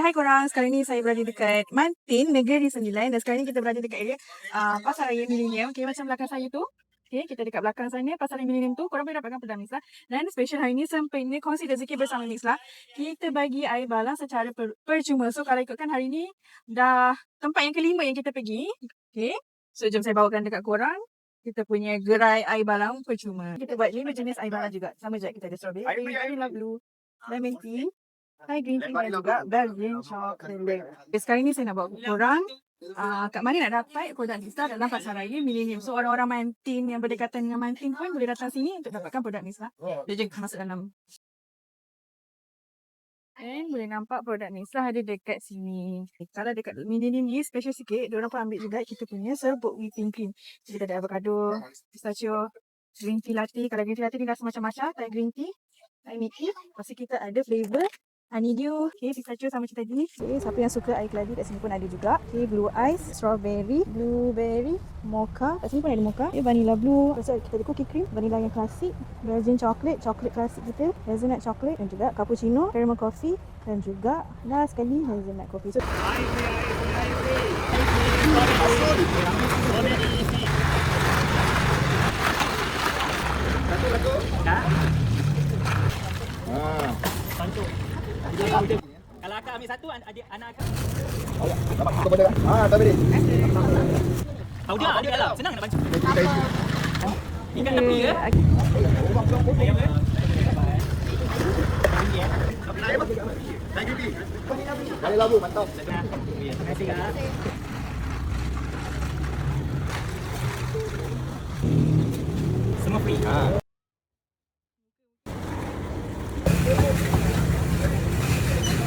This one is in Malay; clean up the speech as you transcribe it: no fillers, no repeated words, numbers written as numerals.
Hai korang, sekarang ni saya berada dekat Mantin, Negeri Sembilan, dan sekarang ni kita berada dekat area Pasar Raya Millennium. Okay, macam belakang saya tu. Okay, kita dekat belakang sana, Pasar Raya Millennium tu, korang boleh dapatkan produk Mislah. Dan special hari ni, sempena kongsi rezeki bersama Mislah, kita bagi air balang secara percuma. So, kalau ikutkan hari ni, dah tempat yang kelima yang kita pergi. Okay, so jom saya bawakan dekat korang. Kita punya gerai air balang percuma. Kita buat 5 jenis air balang juga. Sama je, kita ada strawberry, vanilla blue, lemon tea, Thai green tea dan juga Belgian chocolate. Okay, sekarang ni saya nak bawa korang kat mana nak dapat produk Mislah dalam Pasar Raya Millennium. So orang-orang Mantin yang berdekatan dengan Mantin pun boleh datang sini untuk dapatkan produk Mislah. Jom masuk dalam. And boleh nampak produk Mislah ada dekat sini. Kalau dekat Millennium ni special sikit, diorang pun ambil juga kita punya serbuk whipping cream. So, kita ada avocado, pistachio, green tea latte. Kalau green tea latte ni rasa macam matcha, Thai green tea, Thai milk tea. Lepas tu kita ada flavor honeydew, okay, pistachio sama macam tadi. Okay, siapa yang suka air keladi kat sini pun ada juga. Okay, blue ice, strawberry, blueberry, mocha. Kat sini pun ada mocha. Okay, vanilla blue. Lepas tu kita ada cookie cream, vanilla yang klasik, Belgian chocolate, chocolate klasik kita, hazelnut chocolate dan juga cappuccino, caramel coffee dan juga last sekali hazelnut coffee. So, Kalau akak ambil satu, adik anak akak. Dapat foto pada. Tak boleh. Tahu dia, ada dalam. Senang nak pancing. Ikan tepi ke? Kali labu, mantap. Terima kasih kak. Semua free.